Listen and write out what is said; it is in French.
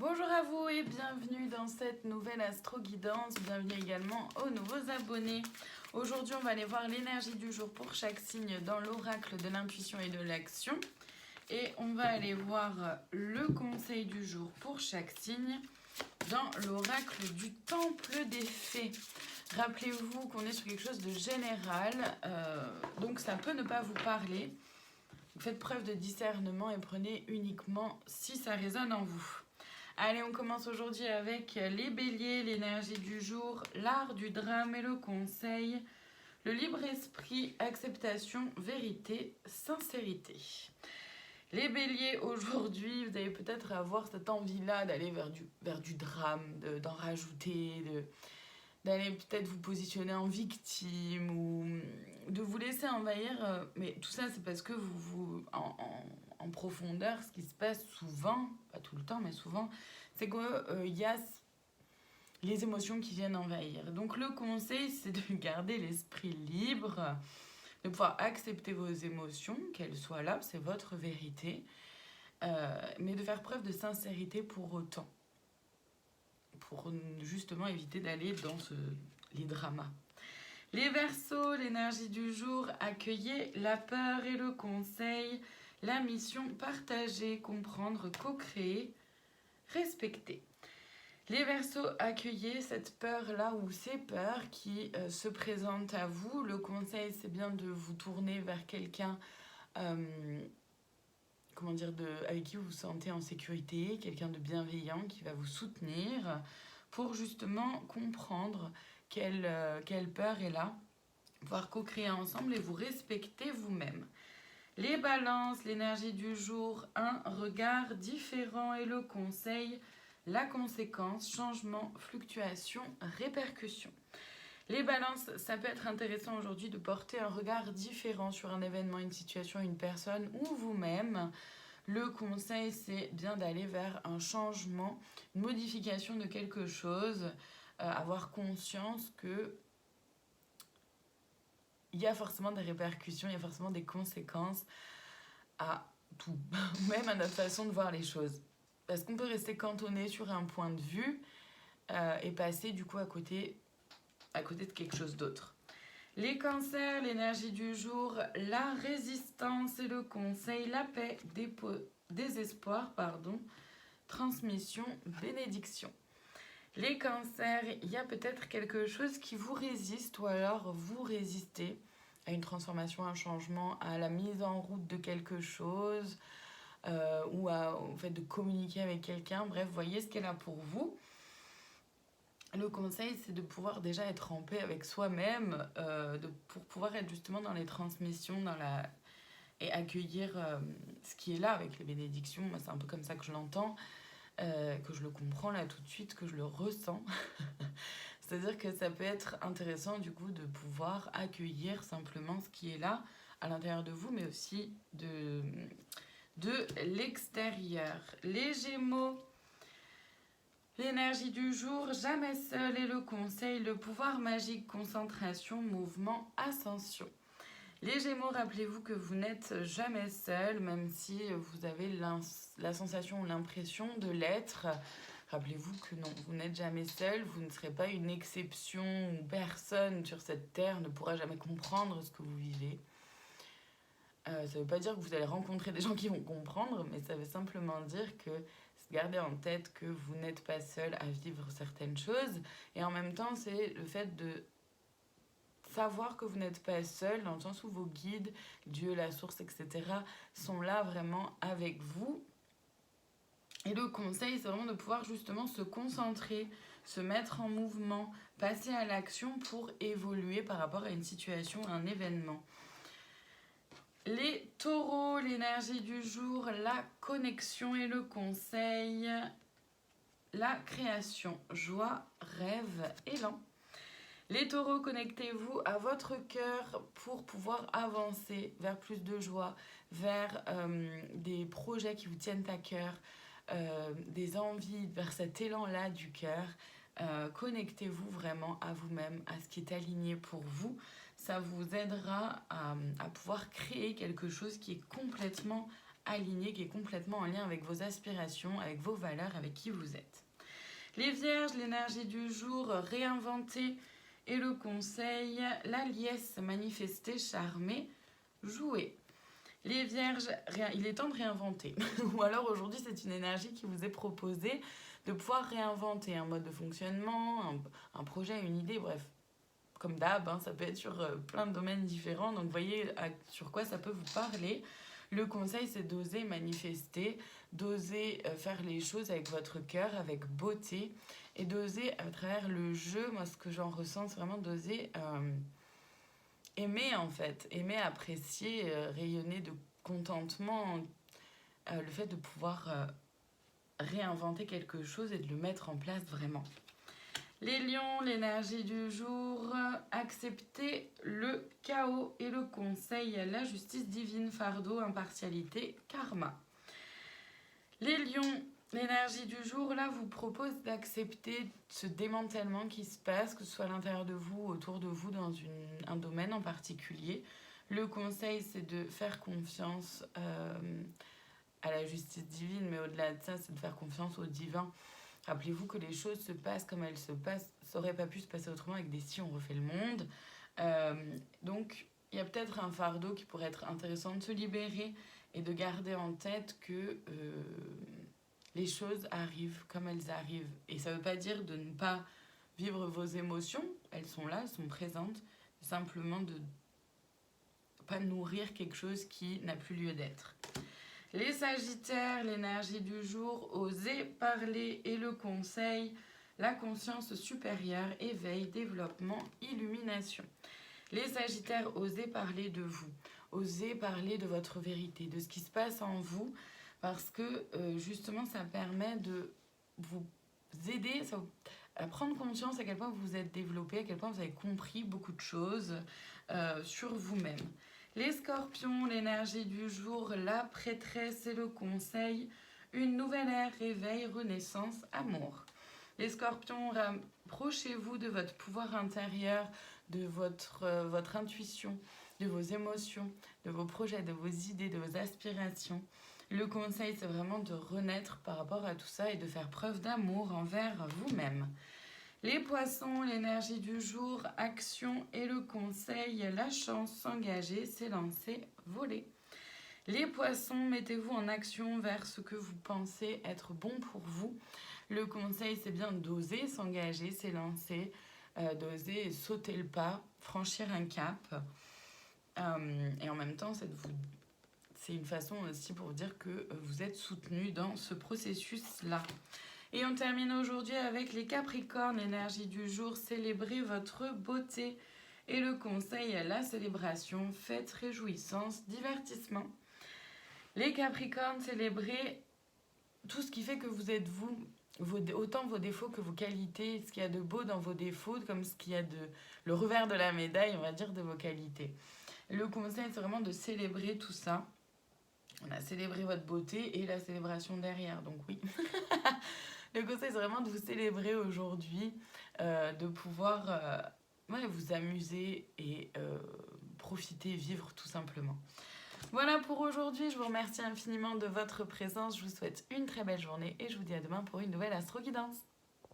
Bonjour à vous et bienvenue dans cette nouvelle astro-guidance. Bienvenue également aux nouveaux abonnés. Aujourd'hui, on va aller voir l'énergie du jour pour chaque signe dans l'oracle de l'intuition et de l'action. Et on va aller voir le conseil du jour pour chaque signe dans l'oracle du temple des fées. Rappelez-vous qu'on est sur quelque chose de général, donc ça peut ne pas vous parler. Faites preuve de discernement et prenez uniquement si ça résonne en vous. Allez, on commence aujourd'hui avec les béliers, l'énergie du jour, l'art du drame et le conseil, le libre esprit, acceptation, vérité, sincérité. Les béliers, aujourd'hui, vous allez peut-être avoir cette envie-là d'aller vers du drame, d'en rajouter, d'aller peut-être vous positionner en victime ou de vous laisser envahir. Mais tout ça, c'est parce que en profondeur, ce qui se passe souvent, pas tout le temps, mais souvent, c'est qu'il y a les émotions qui viennent envahir. Donc le conseil, c'est de garder l'esprit libre, de pouvoir accepter vos émotions, qu'elles soient là, c'est votre vérité, mais de faire preuve de sincérité pour autant, pour justement éviter d'aller dans les dramas. Les Verseaux, l'énergie du jour, accueillez la peur et le conseil, la mission partagée, comprendre, co-créer, respecter. Les Verseaux, accueillez cette peur-là ou ces peurs qui se présentent à vous. Le conseil, c'est bien de vous tourner vers quelqu'un avec qui vous vous sentez en sécurité, quelqu'un de bienveillant qui va vous soutenir pour justement comprendre quelle peur est là, pouvoir co-créer ensemble et vous respecter vous-même. Les balances, l'énergie du jour, un regard différent et le conseil, la conséquence, changement, fluctuation, répercussion. Les balances, ça peut être intéressant aujourd'hui de porter un regard différent sur un événement, une situation, une personne ou vous-même. Le conseil, c'est bien d'aller vers un changement, une modification de quelque chose, avoir conscience que il y a forcément des répercussions, il y a forcément des conséquences à tout, même à notre façon de voir les choses. Parce qu'on peut rester cantonné sur un point de vue et passer du coup à côté de quelque chose d'autre. Les cancers, l'énergie du jour, la résistance et le conseil, la paix, désespoir, transmission, bénédiction. Les cancers, il y a peut-être quelque chose qui vous résiste ou alors vous résistez à une transformation, à un changement, à la mise en route de quelque chose ou au fait de communiquer avec quelqu'un. Bref, voyez ce qu'elle a pour vous. Le conseil, c'est de pouvoir déjà être en paix avec soi-même pour pouvoir être justement dans les transmissions et accueillir ce qui est là avec les bénédictions. Moi, c'est un peu comme ça que je l'entends. Que je le comprends là tout de suite, que je le ressens. C'est-à-dire que ça peut être intéressant du coup de pouvoir accueillir simplement ce qui est là à l'intérieur de vous, mais aussi de l'extérieur. Les Gémeaux, l'énergie du jour, jamais seul et le conseil, le pouvoir magique, concentration, mouvement, ascension. Les Gémeaux, rappelez-vous que vous n'êtes jamais seul, même si vous avez la sensation ou l'impression de l'être. Rappelez-vous que non, vous n'êtes jamais seul, vous ne serez pas une exception où personne sur cette terre ne pourra jamais comprendre ce que vous vivez. Ça ne veut pas dire que vous allez rencontrer des gens qui vont comprendre, mais ça veut simplement dire que gardez en tête que vous n'êtes pas seul à vivre certaines choses. Et en même temps, c'est le fait de savoir que vous n'êtes pas seul, dans le sens où vos guides, Dieu, la source, etc., sont là vraiment avec vous. Et le conseil, c'est vraiment de pouvoir justement se concentrer, se mettre en mouvement, passer à l'action pour évoluer par rapport à une situation, un événement. Les taureaux, l'énergie du jour, la connexion et le conseil, la création, joie, rêve, élan. Les taureaux, connectez-vous à votre cœur pour pouvoir avancer vers plus de joie, vers des projets qui vous tiennent à cœur, des envies, vers cet élan-là du cœur. Connectez-vous vraiment à vous-même, à ce qui est aligné pour vous. Ça vous aidera à pouvoir créer quelque chose qui est complètement aligné, qui est complètement en lien avec vos aspirations, avec vos valeurs, avec qui vous êtes. Les Vierges, l'énergie du jour, réinventer et le conseil, la liesse, manifester, charmer, jouer. Les Vierges, il est temps de réinventer. Ou alors aujourd'hui, c'est une énergie qui vous est proposée de pouvoir réinventer un mode de fonctionnement, un projet, une idée, bref. Comme d'hab, hein, ça peut être sur plein de domaines différents. Donc, vous voyez sur quoi ça peut vous parler. Le conseil, c'est d'oser manifester, d'oser faire les choses avec votre cœur, avec beauté. Et d'oser, à travers le jeu, moi, ce que j'en ressens, c'est vraiment d'oser aimer, en fait. Aimer, apprécier, rayonner de contentement. Le fait de pouvoir réinventer quelque chose et de le mettre en place vraiment. Les lions, l'énergie du jour, accepter le chaos et le conseil, la justice divine, fardeau, impartialité, karma. Les lions, l'énergie du jour, là, vous propose d'accepter ce démantèlement qui se passe, que ce soit à l'intérieur de vous, autour de vous, dans un domaine en particulier. Le conseil, c'est de faire confiance à la justice divine, mais au-delà de ça, c'est de faire confiance au divin. Rappelez-vous que les choses se passent comme elles se passent. Ça n'aurait pas pu se passer autrement avec des si on refait le monde. Donc, il y a peut-être un fardeau qui pourrait être intéressant de se libérer et de garder en tête que les choses arrivent comme elles arrivent. Et ça ne veut pas dire de ne pas vivre vos émotions. Elles sont là, elles sont présentes. Simplement de ne pas nourrir quelque chose qui n'a plus lieu d'être. Les Sagittaires, l'énergie du jour, oser parler et le conseil, la conscience supérieure, éveil, développement, illumination. Les Sagittaires, osez parler de vous, osez parler de votre vérité, de ce qui se passe en vous, parce que justement ça permet de vous aider à prendre conscience à quel point vous êtes développé, à quel point vous avez compris beaucoup de choses sur vous-même. Les Scorpions, l'énergie du jour, la prêtresse et le conseil, une nouvelle ère, réveil, renaissance, amour. Les Scorpions, rapprochez-vous de votre pouvoir intérieur, de votre intuition, de vos émotions, de vos projets, de vos idées, de vos aspirations. Le conseil, c'est vraiment de renaître par rapport à tout ça et de faire preuve d'amour envers vous-même. Les Poissons, l'énergie du jour, action et le conseil, la chance, s'engager, s'élancer, voler. Les Poissons, mettez-vous en action vers ce que vous pensez être bon pour vous. Le conseil, c'est bien d'oser s'engager, s'élancer, d'oser sauter le pas, franchir un cap. Et en même temps, c'est une façon aussi pour vous dire que vous êtes soutenu dans ce processus-là. Et on termine aujourd'hui avec les Capricornes, l'énergie du jour, célébrez votre beauté et le conseil à la célébration, fête, réjouissance, divertissement. Les Capricornes, célébrez tout ce qui fait que vous êtes vous, autant vos défauts que vos qualités, ce qu'il y a de beau dans vos défauts, comme ce qu'il y a de le revers de la médaille, on va dire, de vos qualités. Le conseil, c'est vraiment de célébrer tout ça. On a célébré votre beauté et la célébration derrière, donc oui. Le conseil, c'est vraiment de vous célébrer aujourd'hui, de pouvoir vous amuser et profiter, vivre tout simplement. Voilà pour aujourd'hui, je vous remercie infiniment de votre présence, je vous souhaite une très belle journée et je vous dis à demain pour une nouvelle Astro Guidance.